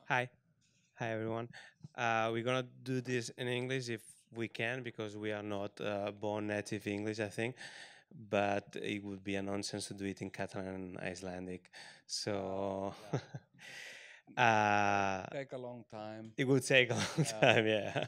Hi. Hi, everyone. We're going to do this in English if we can because we are not born native English, I think. But it would be a nonsense to do it in Catalan and Icelandic. So Yeah, uh, take a long time. it would take a long Yeah. time, yeah.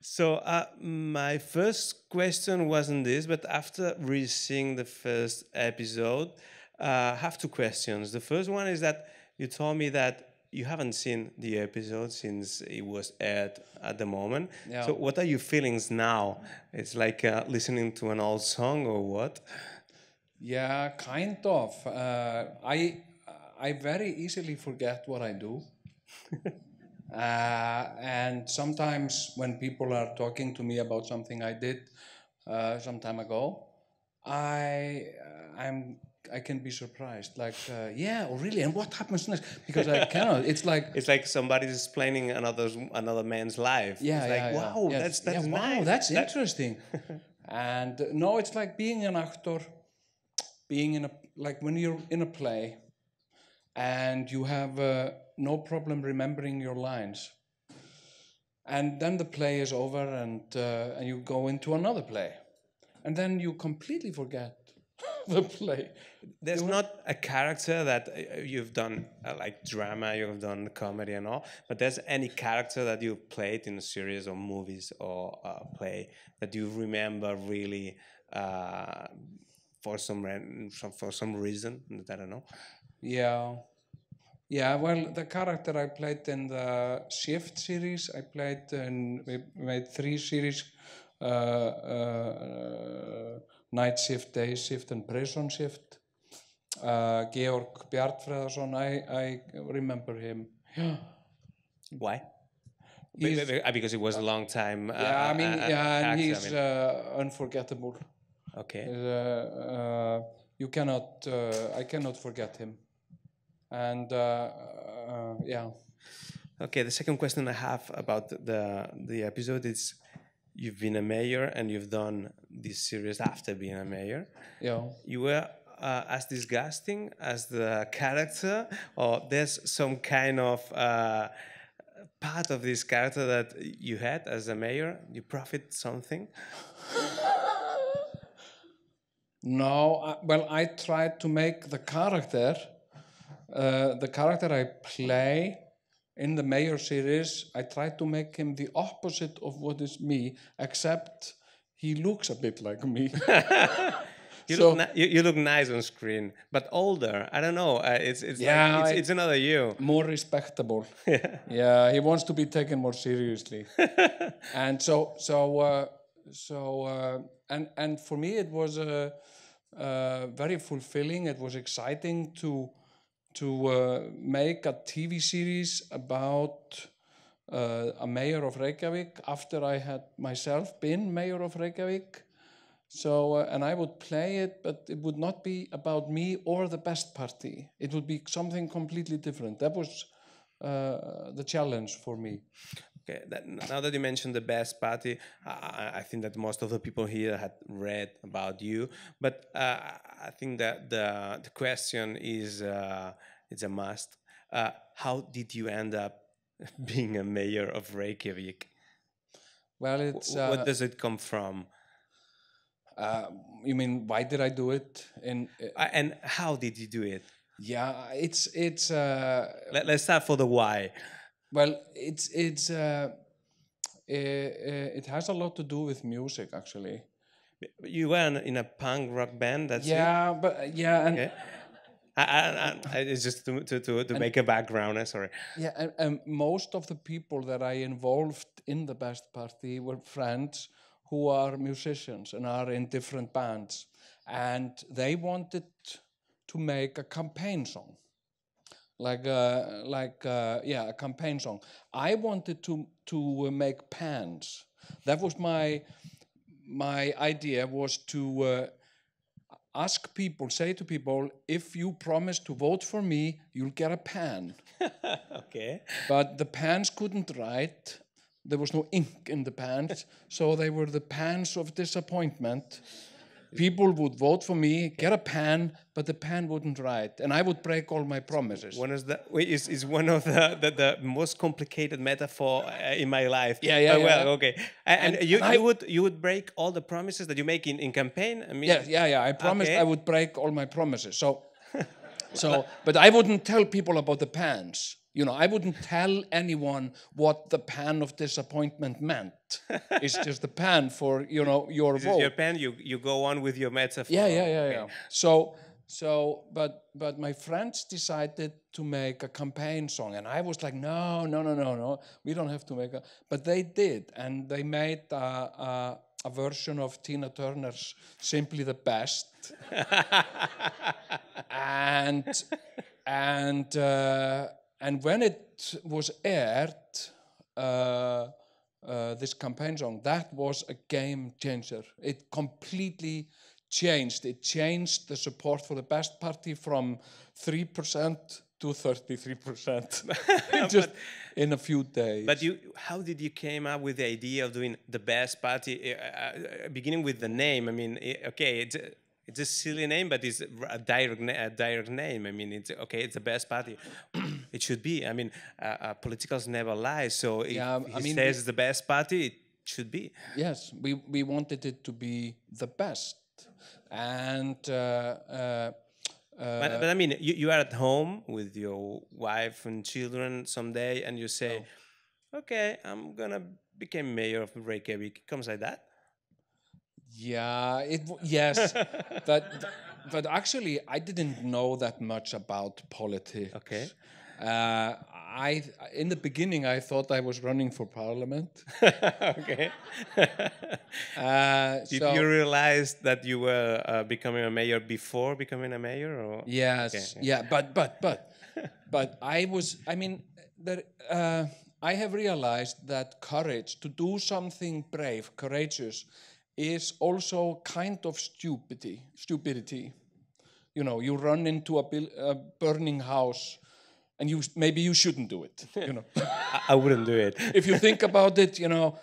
So my first question wasn't this, but after re-seeing the first episode, I have two questions. The first one is that you told me that you haven't seen the episode since it was aired at the moment. Yeah. So what are your feelings now? It's like listening to an old song or what? Yeah, kind of. I very easily forget what I do. And sometimes when people are talking to me about something I did some time ago, I I'm I can be surprised. Like, yeah, oh, really? And what happens next? Because I cannot. It's like, It's like somebody's explaining another man's life. yeah, It's like, yeah, yeah, wow, yes, yeah. that's Wow, nice. that's That interesting. And no, it's like being an actor, being in a like when you're in a play and you have no problem remembering your lines, and then the play is over and you go into another play, and then you completely forget the play. there's You not a character that you've done like drama, you've done comedy and all, but there's any character that you've played in a series or movies or play that you remember really uh, for some reason that I don't know. Yeah, yeah. Well, the character I played in the Shift series, I played in we made three series: Night Shift, Day Shift, and Prison Shift. Georg Bjartfreðarsson, I remember him. Yeah, Why? he's Because it was a long time yeah. I mean, yeah, and actor. I he's mean, unforgettable. okay. You cannot, I cannot forget him. And yeah, Okay, the second question I have about the episode is you've been a mayor and you've done this series after being a mayor. yeah. You were as disgusting as the character, or there's some kind of part of this character that you had as a mayor? You profit something? No, well, I tried to make the character I play in the Mayor series, I tried to make him the opposite of what is me, except he looks a bit like me. So You look nice on screen, but older. I don't know. It's like yeah, it's another you. more respectable. Yeah. Yeah, he wants to be taken more seriously. And and for me it was very fulfilling. It was exciting to make a TV series about a mayor of Reykjavik after I had myself been mayor of Reykjavik. So and I would play it, but it would not be about me or the best party. It would be something completely different. That was the challenge for me. Okay, now that you mentioned the best party, I think that most of the people here had read about you. But I think that the question is it's a must. How did you end up being a mayor of Reykjavik? Well, it's What does it come from? uh, you mean why did I do it? In And how did you do it? yeah, it's Let's start for the why. well, it has a lot to do with music actually. You were in a punk rock band, that's it? Yeah, but yeah, Okay. It's just to and make a background. Sorry. yeah, and most of the people that I involved in the best party were friends who are musicians and are in different bands, and they wanted to make a campaign song, yeah, a campaign song. I wanted to make pans. That was my idea was to ask people, say to people, if you promise to vote for me, you'll get a pan. Okay. But the pans couldn't write. There was no ink in the pans, so they were the pans of disappointment. people would vote for me, get a pen, but the pen wouldn't write, and I would break all my promises. One of the is one of the most complicated metaphor in my life. Yeah, Well, okay. And you would break all the promises that you make in campaign. I mean, yeah. I promised okay. I would break all my promises. So, but I wouldn't tell people about the pans. You know, I wouldn't tell anyone what the pan of disappointment meant. It's just the pan for, you know, your this vote. is your pen. You go on with your metaphor. Yeah. But my friends decided to make a campaign song, and I was like, no, we don't have to make a. But they did, and they made a version of Tina Turner's "Simply the Best," and when it was aired, this campaign song, that was a game changer. It completely changed. It changed the support for the Best Party from 3% to 33%, just in a few days. But how did you came up with the idea of doing the Best Party? Beginning with the name. I mean, okay, it's a silly name, but it's a direct name. I mean, it's okay. It's the Best Party. It should be. I mean, politicals never lie. So if he says it's the Best Party, it should be. Yes, we wanted it to be the best. And but I mean, you are at home with your wife and children someday, and you say, "Okay, I'm gonna become mayor of Reykjavik." It comes like that. Yeah, yes, but actually, I didn't know that much about politics. Okay. In the beginning, I thought I was running for parliament. Okay. Did you realize that you were becoming a mayor before becoming a mayor? Or? Yes. Okay. Yeah. But I was. I mean, I have realized that courage to do something brave, courageous, is also kind of stupidity. You know, you run into a burning house. And maybe you shouldn't do it. You know, I wouldn't do it. If you think about it, you know,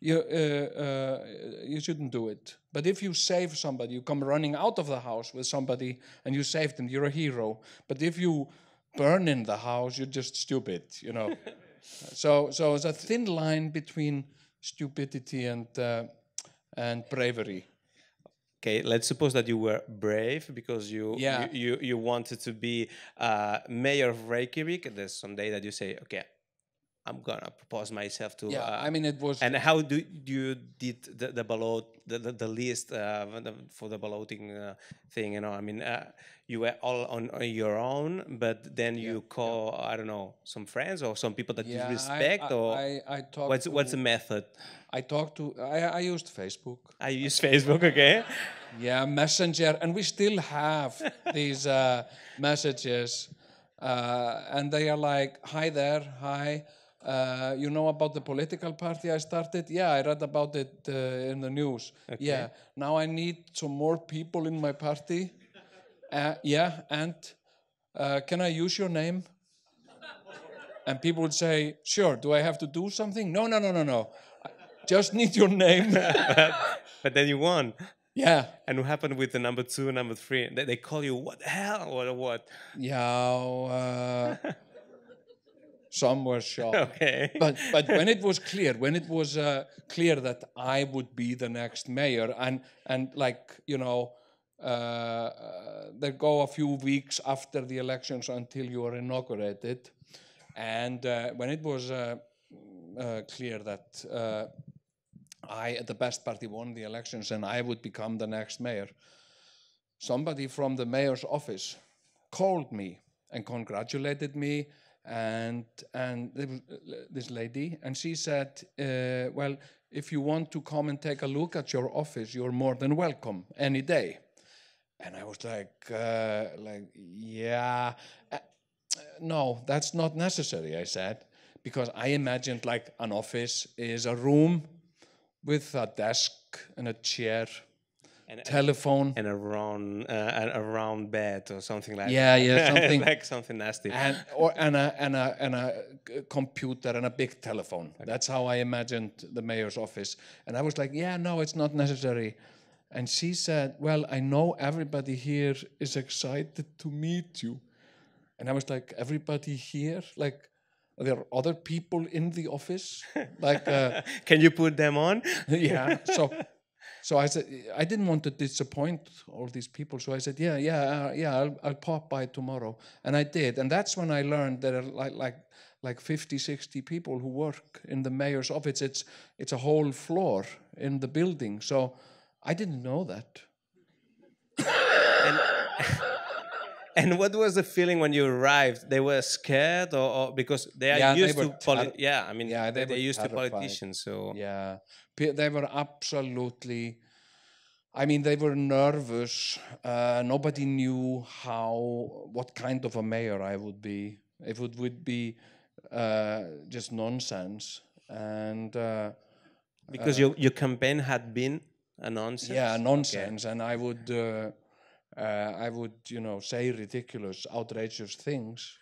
you shouldn't do it. But if you save somebody, you come running out of the house with somebody, and you save them, you're a hero. But if you burn in the house, you're just stupid. You know. So it's a thin line between stupidity and bravery. Okay, let's suppose that you were brave because you wanted to be mayor of Reykjavik. And there's some day that you say, okay, I'm gonna propose myself to. Yeah, I mean it was. And how do you did the list for the balloting thing? You know, I mean, you were all on your own, but then you call I don't know some friends or some people that you respect, I talked. What's the method? I used Facebook. I use Facebook, okay. Yeah, Messenger, and we still have these messages, and they are like, "Hi there, hi. You know about the political party I started? Yeah, I read about it in the news. Okay. Yeah, now I need some more people in my party. Yeah, and can I use your name?" And people would say, "Sure, do I have to do something?" No. Just need your name. But then you won. Yeah. And what happened with the number 2, number 3? They call you, what the hell? Or what? Yeah. Some were shocked. Okay. But when it was clear, clear that I would be the next mayor, and like, you know, there go a few weeks after the elections until you are inaugurated. And when it was clear that the Best Party won the elections and I would become the next mayor, somebody from the mayor's office called me and congratulated me, and this lady, and she said, well, if you want to come and take a look at your office, you're more than welcome any day. And I was like yeah, no, that's not necessary, I said, because I imagined like an office is a room with a desk and a chair, telephone, and a round bed or something like that. Yeah, something like something nasty. And a computer and a big telephone. Okay. That's how I imagined the mayor's office. And I was like, yeah, no, it's not necessary. And she said, "Well, I know everybody here is excited to meet you." And I was like, "Everybody here? Like, are there other people in the office?" Like, Can you put them on? yeah. So I said, I didn't want to disappoint all these people. So I said, I'll pop by tomorrow. And I did. And that's when I learned there are like 50, 60 people who work in the mayor's office. It's a whole floor in the building. So I didn't know that. And, and what was the feeling when you arrived? They were scared, or because they are Yeah, they used were to yeah, I mean, yeah, they they're were used to terrified. politicians, so Yeah, they were absolutely. I mean, they were nervous. Nobody knew what kind of a mayor I would be. If it would be just nonsense, and because your campaign had been a nonsense. yeah, Okay. nonsense. And I would, say ridiculous, outrageous things,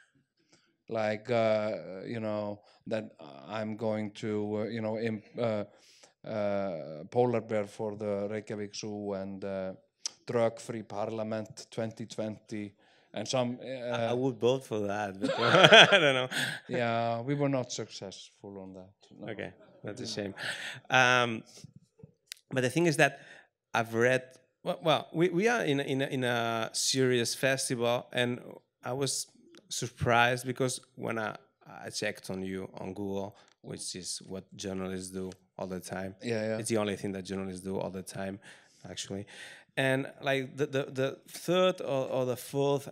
like that I'm going to, polar bear for the Reykjavik Zoo and drug-free Parliament 2020 and some. I would vote for that, but I don't know. Yeah, we were not successful on that. No. Okay, that's a shame. But the thing is that I've read. Well, we are in a serious festival, and I was surprised because when I checked on you on Google, which is what journalists do all the time. Yeah. It's the only thing that journalists do all the time, actually. And like the third or the fourth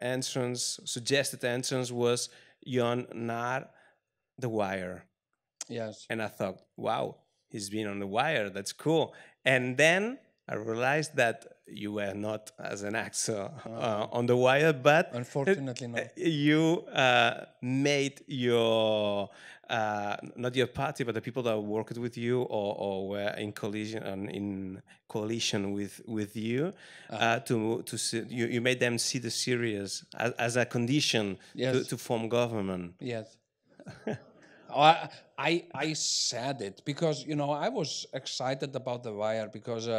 entrance, suggested entrance was Jon Naar, The Wire. Yes. And I thought, wow, he's been on The Wire. That's cool. And then I realized that you were not as an actor on The Wire, but Unfortunately not. you made your not your party, but the people that worked with you or were in coalition with you to see, you made them see the series as a condition Yes. to form government. Yes. I said it because I was excited about The Wire because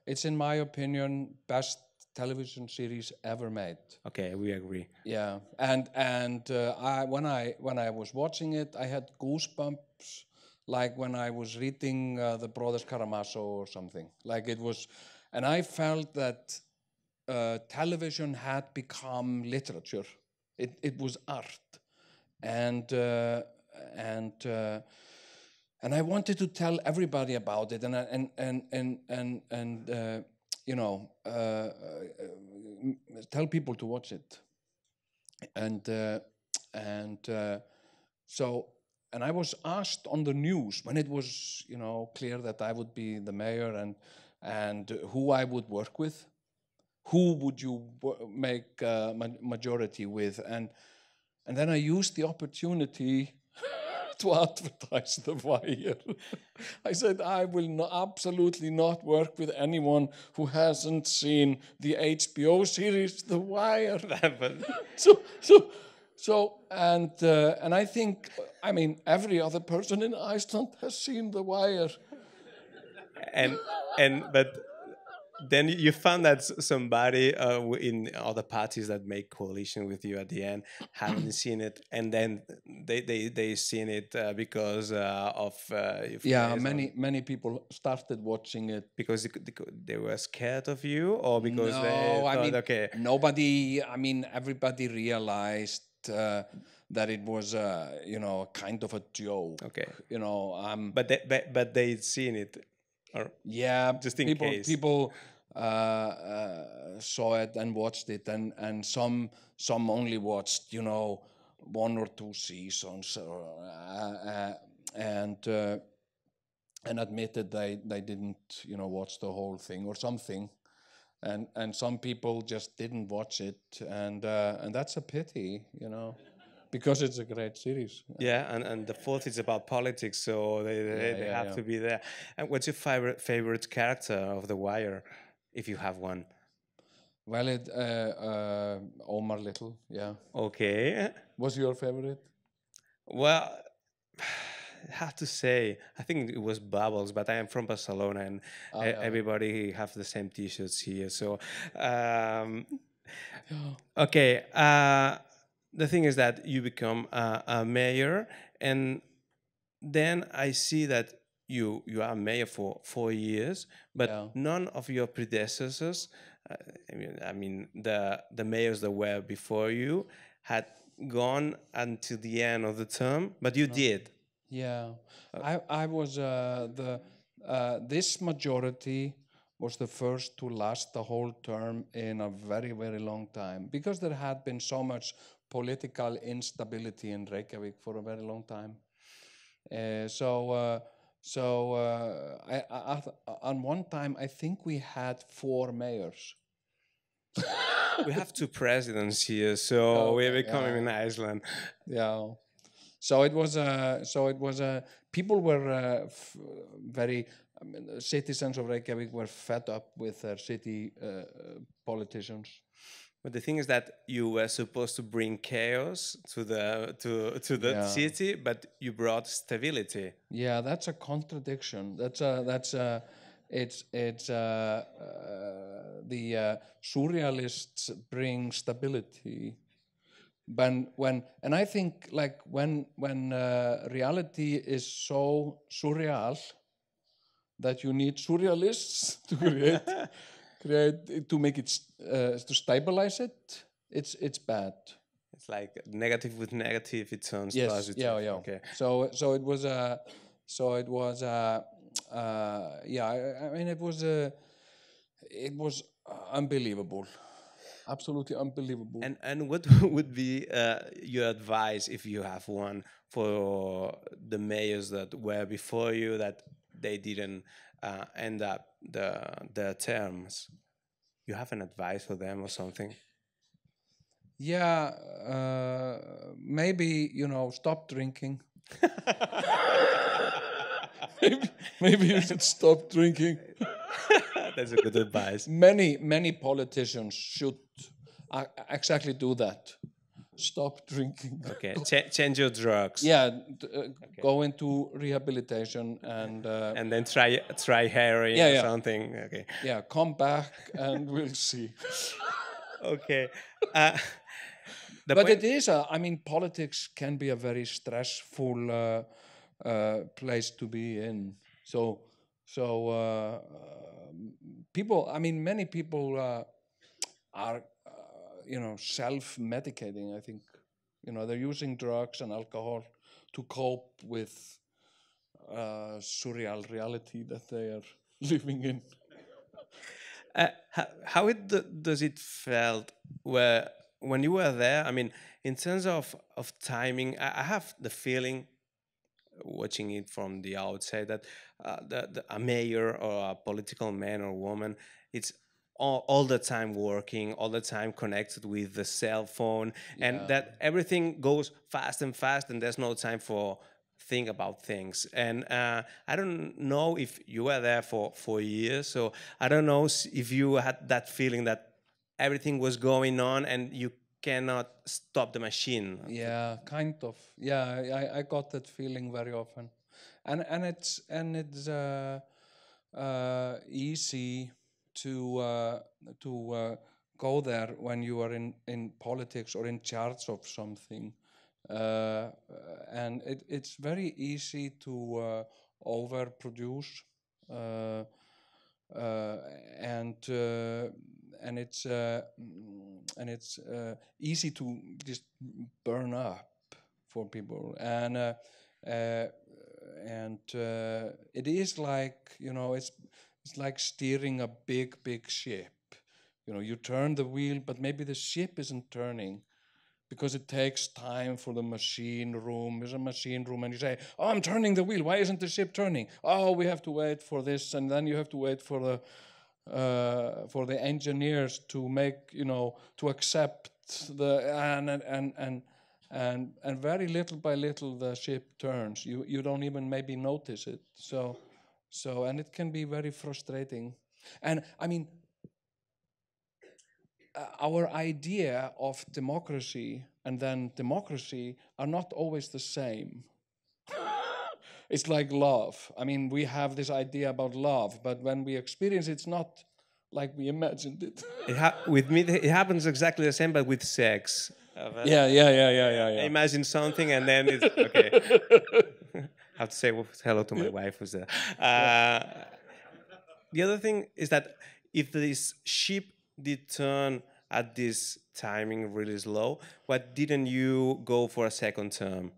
it's, in my opinion, best television series ever made. Okay, we agree. Yeah, and when I was watching it, I had goosebumps, like when I was reading the Brothers Karamazov or something. Like it was, and I felt that television had become literature. It was art, and I wanted to tell everybody about it, tell people to watch it, and I was asked on the news when it was clear that I would be the mayor and who I would work with, who would you make majority with, and then I used the opportunity to advertise The Wire. I said, I will absolutely not work with anyone who hasn't seen the HBO series The Wire. And I think, every other person in Iceland has seen The Wire. But then you found that somebody in other parties that make coalition with you at the end hadn't seen it, and then they seen it because of many people started watching it because they were scared of you, or because nobody. Everybody realized that it was kind of a joke. Okay. But they'd seen it. Or just in case people saw it and watched it, and some only watched 1 or 2 seasons, and admitted they didn't watch the whole thing or something, and some people just didn't watch it, and that's a pity, because it's a great series. Yeah, and the fourth is about politics, so they have to be there. And what's your favorite character of The Wire, if you have one? Well, Omar Little, yeah. Okay. What's your favorite? Well, have to say, I think it was Bubbles, but I am from Barcelona, and Oh, yeah. everybody have the same T-shirts here. So, um, Yeah. okay, the thing is that you become a mayor, and then I see that you are mayor for 4 years, but Yeah. none of your predecessors, uh, I mean the mayors that were before you, had gone until the end of the term, but you did. Yeah, I was the this majority was the first to last the whole term in a very, very long time, because there had been so much political instability in Reykjavik for a very long time. Uh, so uh, on one time I think we had 4 mayors. We have two presidents here, so we're Okay, becoming in Iceland. yeah. So it was people were very, I mean, the citizens of Reykjavik were fed up with their city politicians. But the thing is that you were supposed to bring chaos to the Yeah. city, but you brought stability. Yeah, that's a contradiction. It's the surrealists bring stability. And I think, like, when reality is so surreal that you need surrealists to create to make it to stabilize it, it's bad. It's like negative with negative, it turns Yes, positive. yeah. Okay. So it was yeah, I mean, it was unbelievable, absolutely unbelievable. And what would be your advice, if you have one, for the mayors that were before you that they didn't end up the terms? You have an advice for them or something? Yeah, maybe, stop drinking. Maybe you should stop drinking. That's a good advice. Many politicians should exactly do that. Stop drinking. Okay, change your drugs. Yeah, go into rehabilitation And then try heroin Yeah, or yeah. something. Okay. yeah, come back and we'll see. Okay. Uh, the But point. it is, I mean, politics can be a very stressful place to be in. So people, I mean, many people are, self-medicating, I think. They're using drugs and alcohol to cope with surreal reality that they are living in. How does it felt where when you were there? I mean, in terms of timing, I have the feeling, watching it from the outside, that a mayor or a political man or woman, it's all the time working, all the time connected with the cell phone, and Yeah. that everything goes fast and fast, and there's no time for think about things. And I don't know if you were there for years, so I don't know if you had that feeling that everything was going on and you cannot stop the machine. Yeah, kind of. Yeah, I got that feeling very often, and it's easy to go there when you are in politics or in charge of something, and it's very easy to overproduce, uh, uh, and uh, and it's easy to just burn up for people, uh, and it is like, it's like steering a big ship. You turn the wheel, but maybe the ship isn't turning because it takes time for the machine room. There's a machine room, and you say, "Oh, I'm turning the wheel. Why isn't the ship turning?" "Oh, we have to wait for this," and then you have to wait for the engineers to make, to accept and very little by little the ship turns. You don't even maybe notice it. So and it can be very frustrating. And I mean, our idea of democracy and then democracy are not always the same. It's like love. I mean, we have this idea about love, but when we experience it's not like we imagined it. With me, it happens exactly the same, but with sex. I Yeah. imagine something, and then it's okay. I have to say hello to my wife, who's there. The other thing is that if this ship did turn at this timing really slow, why didn't you go for a second term?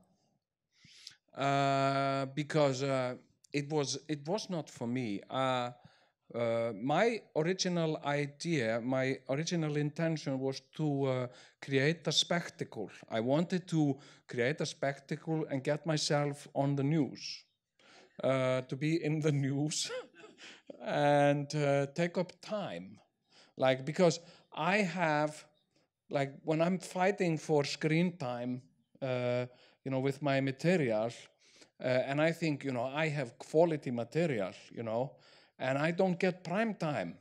Because it was not for me. My original idea, my original intention was to create a spectacle. I wanted to create a spectacle and get myself on the news, to be in the news and take up time. Like, because I have, like, when I'm fighting for screen time, with my material, and I think, I have quality material, and I don't get prime time,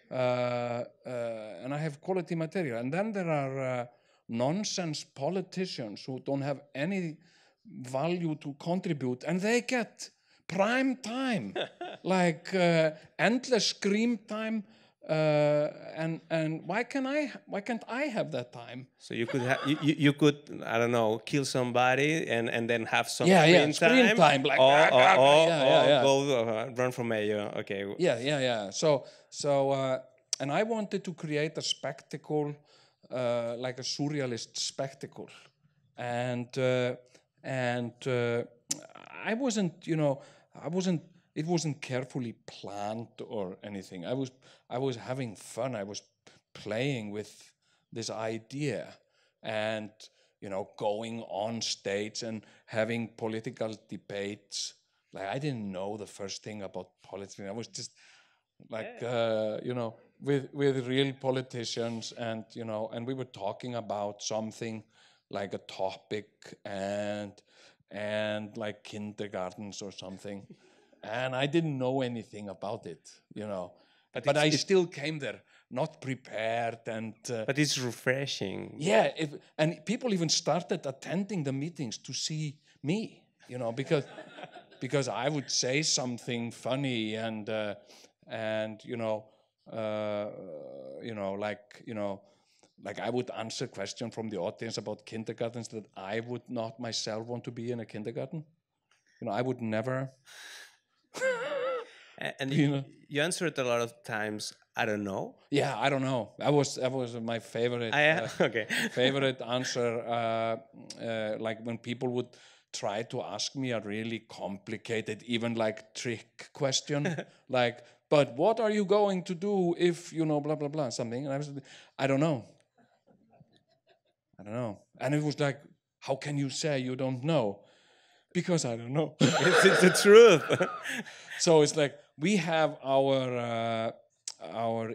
and I have quality material. And then there are nonsense politicians who don't have any value to contribute, and they get prime time, like endless screen time. And why can't I have that time? So you could you could, I don't know, kill somebody and then have some Screen time, like or go run for mayor. Okay. Yeah. So and I wanted to create a spectacle, like a surrealist spectacle, and I wasn't, It wasn't carefully planned or anything. I was having fun. I was playing with this idea, and going on stage and having political debates. Like, I didn't know the first thing about politics. I was just like with real politicians, and and we were talking about something like a topic, and like kindergartens or something, and I didn't know anything about it, but I still came there not prepared, and but it's refreshing. yeah, and people even started attending the meetings to see me, because I would say something funny, and like I would answer questions from the audience about kindergartens that I would not myself want to be in a kindergarten. I would never. And you answered a lot of times, I don't know. Yeah, I don't know. That was my favorite. Okay. Favorite answer. Like when people would try to ask me a really complicated, even like trick question, like, but what are you going to do if blah blah blah something, and I don't know. And it was like, how can you say you don't know? Because I don't know. It's the truth. So it's like we have our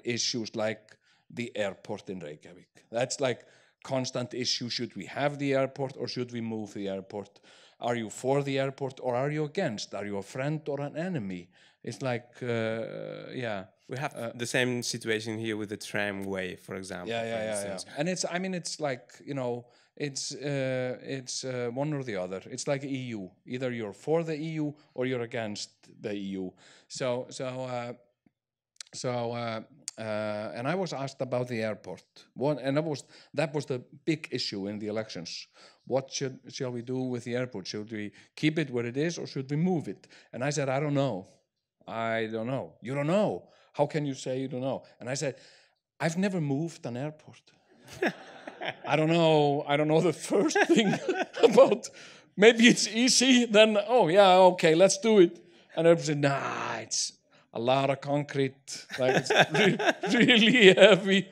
issues, like the airport in Reykjavik. That's like constant issue. Should we have the airport or should we move the airport? Are you for the airport or are you against? Are you a friend or an enemy? It's like, We have the same situation here with the tramway, for example. Yeah. And it's like, it's one or the other. It's like EU. Either you're for the EU or you're against the EU. And I was asked about the airport. That was the big issue in the elections. What shall we do with the airport? Should we keep it where it is or should we move it? And I said, I don't know. You don't know. How can you say you don't know? And I said, I've never moved an airport. I don't know the first thing about. Maybe it's easy. Then, oh yeah, okay, let's do it. And everybody said, nah, it's a lot of concrete. Like, it's really heavy.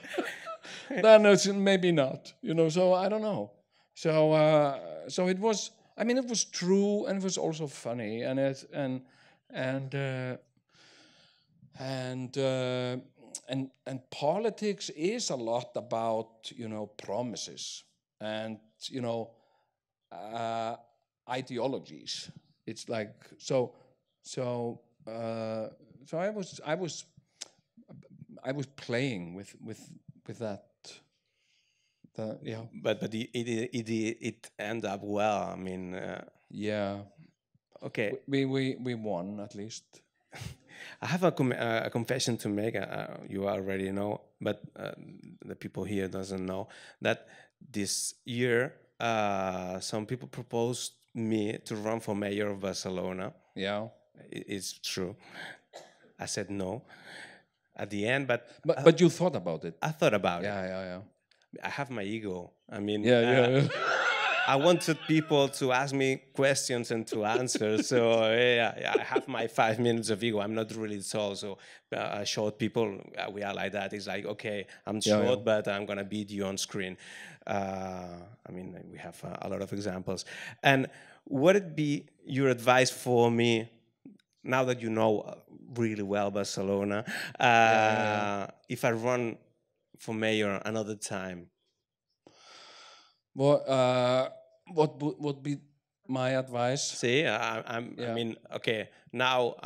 Then it's maybe not. So I don't know. So it was. It was true, and it was also funny, and politics is a lot about promises and ideologies. It's like so I was playing with that. But it ended up well. Yeah. Okay. We won at least. I have a confession to make. You already know, but the people here doesn't know that this year some people proposed me to run for mayor of Barcelona. Yeah. It's true. I said no at the end, but But you thought about it. I thought about it. Yeah. I have my ego. I mean, Yeah. I wanted people to ask me questions and to answer. So yeah, I have my 5 minutes of ego. I'm not really tall, so short people we are like that. It's like, okay, I'm short, but I'm gonna beat you on screen. I mean, we have a lot of examples. And what would be your advice for me now that you know really well Barcelona? If I run for mayor another time. What would be my advice? See, I mean, okay, now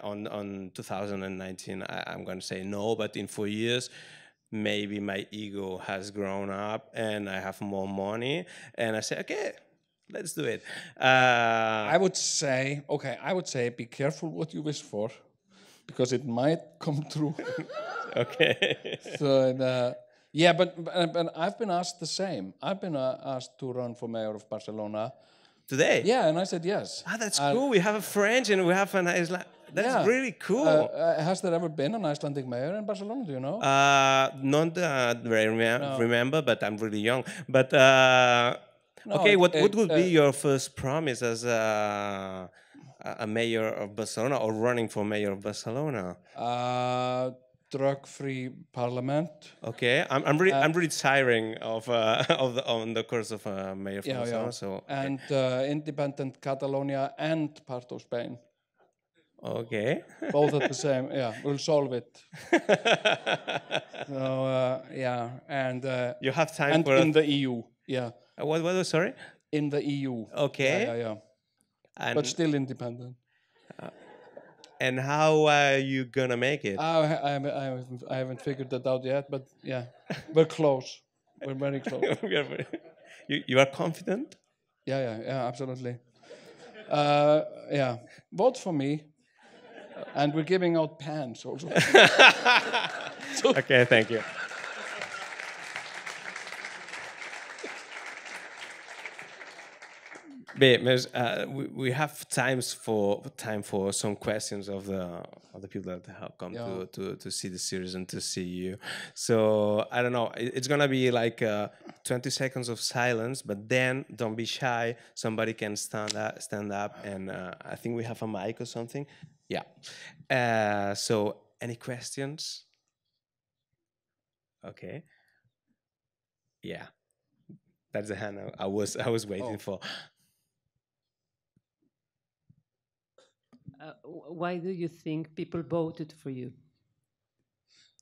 on 2019, I'm going to say no, but in 4 years, maybe my ego has grown up and I have more money, and I say, okay, let's do it. I would say, be careful what you wish for, because it might come true. Okay. So, yeah, but I've been asked the same. I've been asked to run for mayor of Barcelona. Today? Yeah, and I said yes. Ah, that's cool. We have a French and we have an Iceland. That's really cool. Has there ever been an Icelandic mayor in Barcelona? Do you know? Not very remember, but I'm really young. But No, okay, what would be your first promise as a mayor of Barcelona or running for mayor of Barcelona? Drug-free parliament. Okay, I'm really tiring of on the course of mayor of Barcelona. So okay. And independent Catalonia and part of Spain. Okay. Both at the same. Yeah, we'll solve it. So yeah, and you have time and for in the EU. Yeah. What? Sorry. In the EU. Okay. Yeah. But still independent. And how are you gonna make it? I haven't figured that out yet, but yeah, we're close. We're very close. You are confident? Yeah, absolutely. Yeah, vote for me. And we're giving out pens also. Okay, thank you. We have time for some questions of the people that have come to see the series and to see you. So I don't know. It's gonna be like 20 seconds of silence, but then don't be shy. Somebody can stand up, and I think we have a mic or something. Yeah. So any questions? Okay. Yeah. That's the hand I was waiting for. Why do you think people voted for you?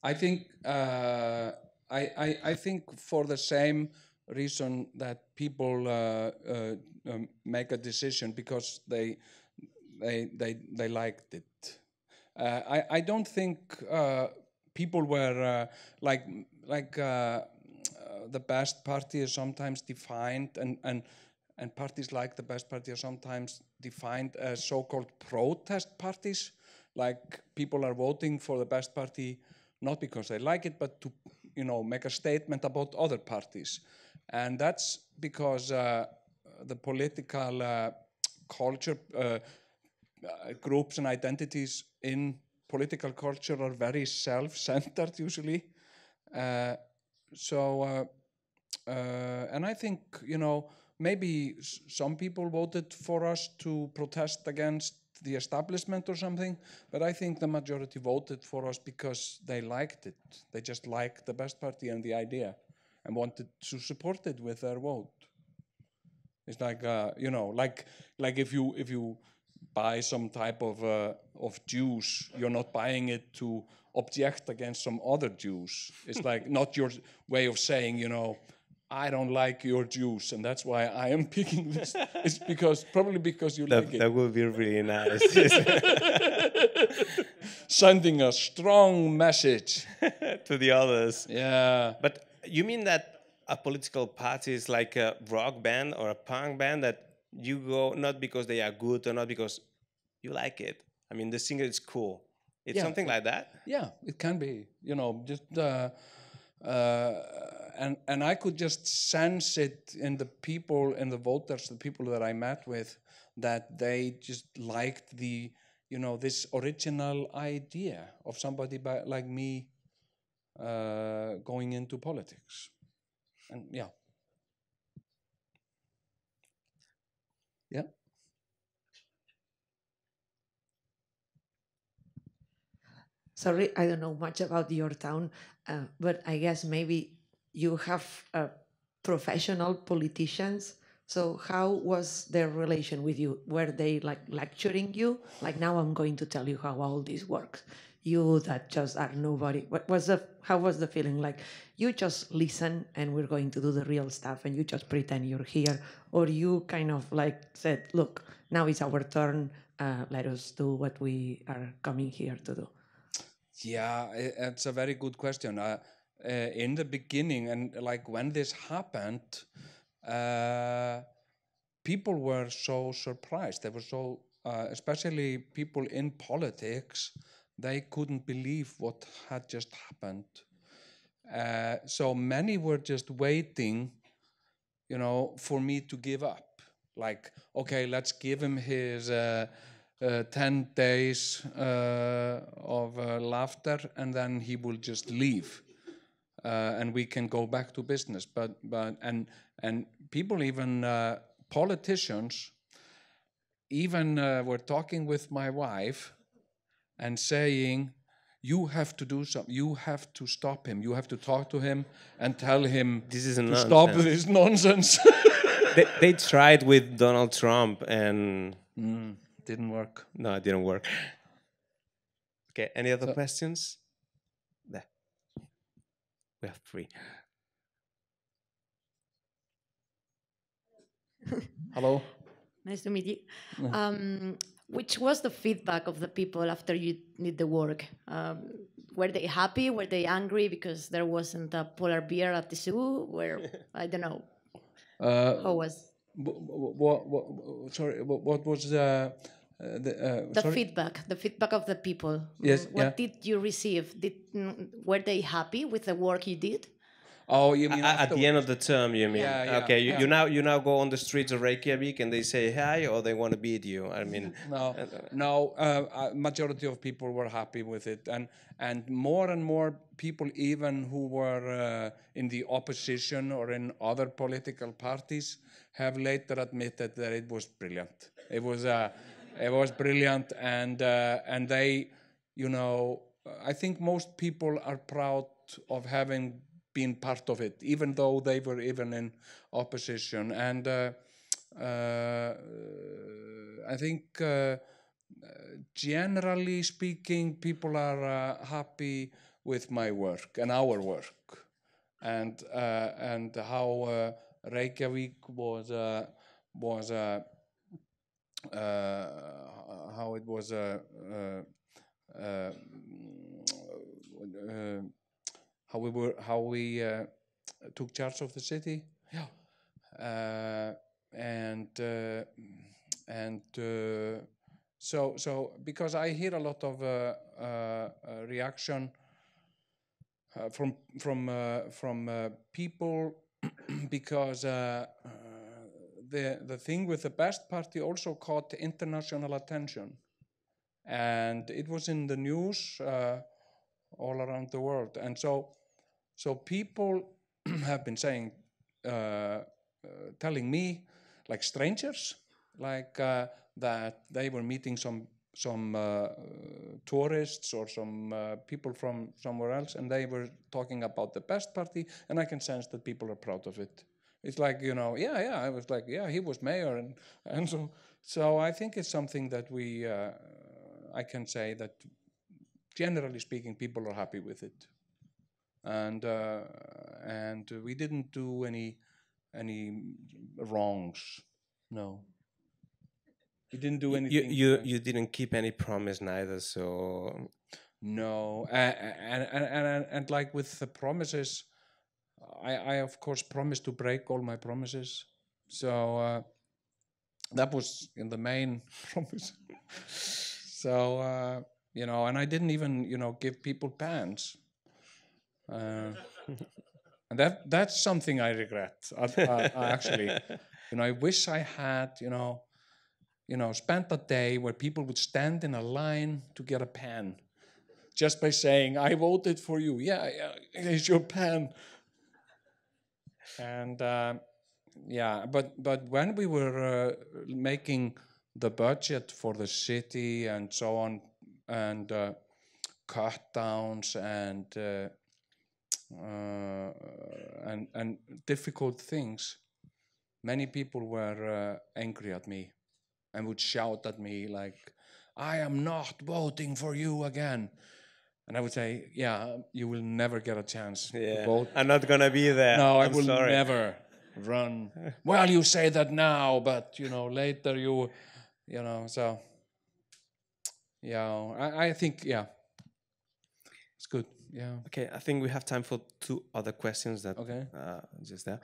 I think I think for the same reason that people make a decision because they liked it. I don't think people were like the best party is sometimes defined and parties like the best party are sometimes defined as so-called protest parties. Like people are voting for the best party not because they like it, but to make a statement about other parties. And that's because the political culture, groups and identities in political culture are very self-centered usually. And I think, maybe some people voted for us to protest against the establishment or something, but I think the majority voted for us because they liked it. They just liked the best party and the idea and wanted to support it with their vote. It's like, like if you buy some type of juice, you're not buying it to object against some other juice. It's like not your way of saying, I don't like your juice, and that's why I am picking this. It's probably because you like it. That would be really nice. Sending a strong message to the others. Yeah. But you mean that a political party is like a rock band or a punk band that you go not because they are good or not because you like it. I mean, the singer is cool. It's Yeah, something like that. yeah, it can be, just and I could just sense it in the people, in the voters, the people that I met with, that they just liked this original idea of somebody like me going into politics. And yeah. Sorry, I don't know much about your town, but I guess maybe you have professional politicians. So how was their relation with you? Were they like lecturing you? Like, now I'm going to tell you how all this works. You that just are nobody. How was the feeling? Like, you just listen and we're going to do the real stuff and you just pretend you're here, or you kind of like said, look, now it's our turn. Let us do what we are coming here to do. Yeah, it's a very good question. In the beginning, and like when this happened, people were so surprised. They were so, especially people in politics, they couldn't believe what had just happened. So many were just waiting, for me to give up. Like, okay, let's give him his 10 days of laughter, and then he will just leave, and we can go back to business. And people, even politicians, even were talking with my wife and saying, you have to do something. You have to stop him. You have to talk to him and tell him This is to nonsense. stop this nonsense. They tried with Donald Trump and Didn't work. no, it didn't work. Okay, any other questions? There. We have 3. Hello. Nice to meet you. Which was the feedback of the people after you did the work? Were they happy? Were they angry because there wasn't a polar bear at the zoo? I don't know. How was Sorry, what was the sorry? feedback? The feedback of the people. Yes, What did you receive? Were they happy with the work you did? Oh, you mean At the end of the term, you mean? Yeah, Okay, yeah. you now go on the streets of Reykjavik and they say hi, or they want to beat you. I mean, No. Majority of people were happy with it, and more people, even who were in the opposition or in other political parties, have later admitted that it was brilliant. It was brilliant, and they, I think most people are proud of having been part of it, even though they were even in opposition. And I think generally speaking, people are happy with my work and our work, and how Reykjavik was how it was how we took charge of the city. Yeah. So because I hear a lot of reaction from people because the thing with the best party also caught international attention, and it was in the news all around the world. And so people have been saying, telling me, like strangers, like that they were meeting some tourists or some people from somewhere else, and they were talking about the best party, and I can sense that people are proud of it. It's like, I was like, yeah, he was mayor, and so I think it's something that we I can say that generally speaking, people are happy with it, and we didn't do any wrongs. No, we didn't do anything. You didn't keep any promise neither, so no. And like with the promises, I of course promised to break all my promises. So that was in the main promise. So, and I didn't even, give people pants. And that's something I regret. I actually, I wish I had, spent a day where people would stand in a line to get a pen, just by saying, "I voted for you." Yeah, here's your pen. And but when we were making the budget for the city and so on, and cut downs and difficult things, many people were angry at me and would shout at me like, "I am not voting for you again." And I would say, "Yeah, you will never get a chance to vote. I'm not gonna be there. No, I I'm will sorry. never run." Well, you say that now, but later so yeah, I think it's good. Yeah. Okay, I think we have time for 2 other questions that Okay. just there.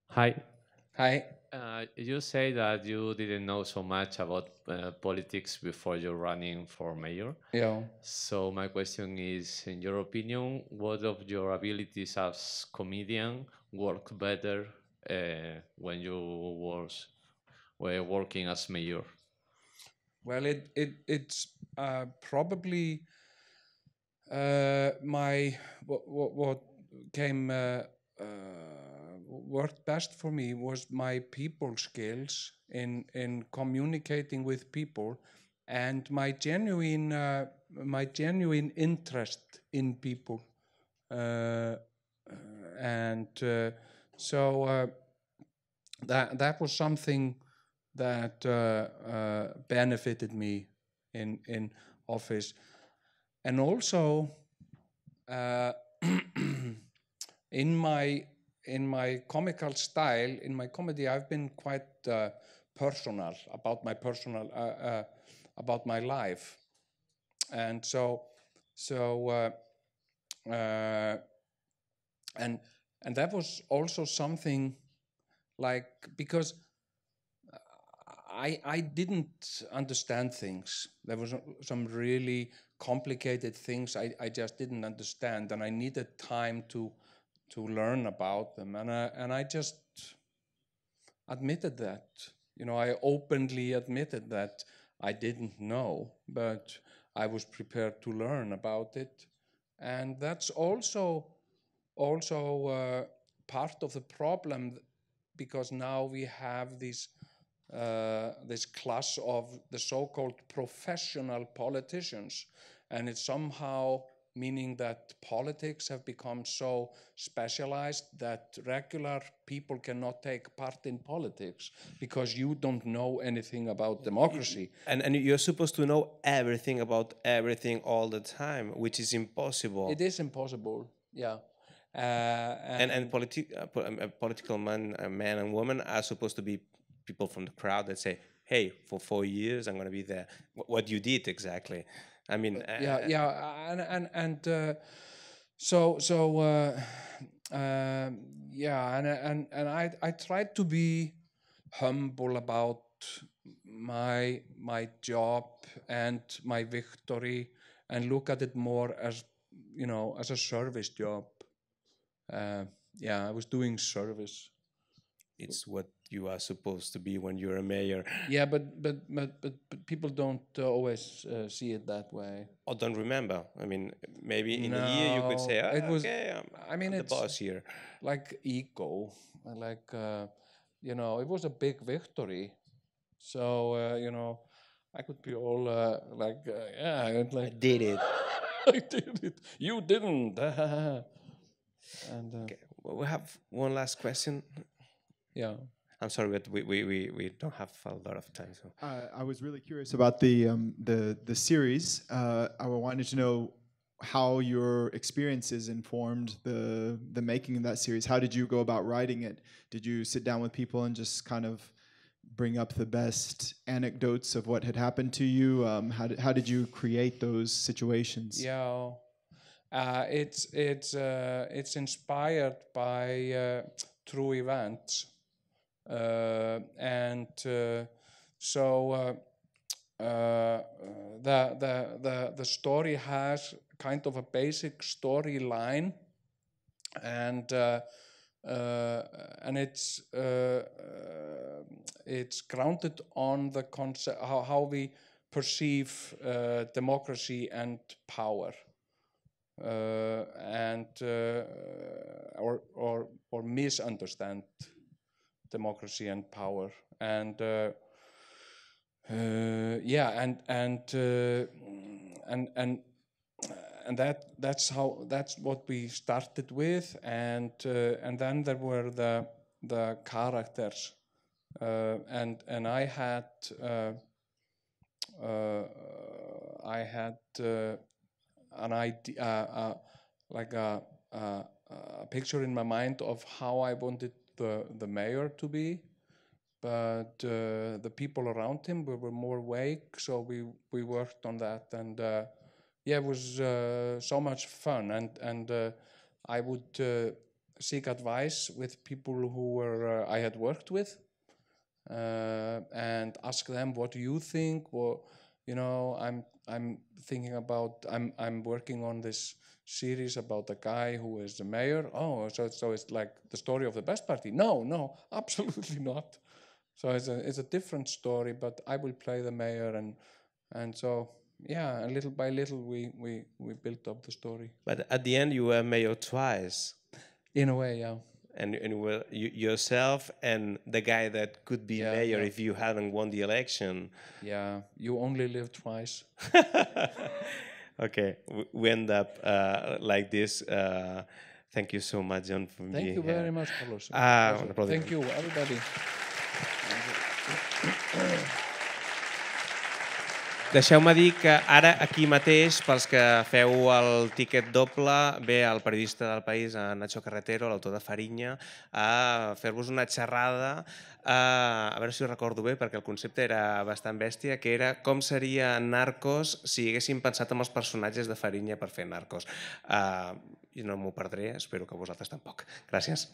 Hi. Hi. You say that you didn't know so much about politics before you're running for mayor. Yeah. So my question is, in your opinion, what of your abilities as comedian worked better when you were working as mayor? Well, it's probably what came worked best for me was my people skills in communicating with people, and my genuine interest in people, and so that was something that benefited me in office. And also in my comical style, in my comedy, I've been quite personal about my life, and and that was also something, like, because I didn't understand things. There was some really complicated things I just didn't understand, and I needed time to learn about them. And I just admitted that. I openly admitted that I didn't know, but I was prepared to learn about it. And that's also part of the problem, because now we have this class of the so-called professional politicians, and it's somehow meaning that politics have become so specialized that regular people cannot take part in politics because you don't know anything about democracy. And you're supposed to know everything about everything all the time, which is impossible. It is impossible, yeah. And political man and woman are supposed to be people from the crowd that say, "Hey, for 4 years I'm going to be there." What you did exactly? I mean, I tried to be humble about my job and my victory, and look at it more as as a service job. I was doing service. It's what you are supposed to be when you're a mayor. Yeah, but people don't always see it that way. Or don't remember. I mean, maybe in a year you could say, "Okay, I'm the boss here." Like ego, like it was a big victory. So I could be all like, I did it. I did it. You didn't. And okay. Well, we have one last question. Yeah. I'm sorry, but we don't have a lot of time. So I was really curious about the series. I wanted to know how your experiences informed the making of that series. How did you go about writing it? Did you sit down with people and just kind of bring up the best anecdotes of what had happened to you? How did you create those situations? Yeah, It's inspired by true events, and so the story has kind of a basic storyline, and it's grounded on the concept how we perceive democracy and power, or misunderstand democracy and power, and that's what we started with, and then there were the characters, and I had an idea, like a picture in my mind of how I wanted the mayor to be, but the people around him were more vague, so we worked on that, and it was so much fun, and I would seek advice with people who I had worked with, and ask them, what do you think? Well, I'm thinking about, I'm working on this series about a guy who is the mayor. Oh, so it's like the story of the best party? No, absolutely not. So it's a different story, but I will play the mayor, and so yeah, little by little we built up the story. But at the end, you were mayor twice. In a way, yeah. And you were yourself and the guy that could be mayor if you hadn't won the election. Yeah, you only live twice. Okay, we end up like this. Thank you so much, John, for being here. Thank you very much, Carlos. Thank you, everybody. Deixeu-me dir que ara, aquí mateix, pels que feu el tíquet doble, ve el periodista del País, Nacho Carretero, l'autor de Farinya, a fer-vos una xerrada, a veure si ho recordo bé, perquè el concepte era bastant bèstia, que era com seria Narcos si haguéssim pensat en els personatges de Farinya per fer Narcos. Jo no m'ho perdré, espero que vosaltres tampoc. Gràcies.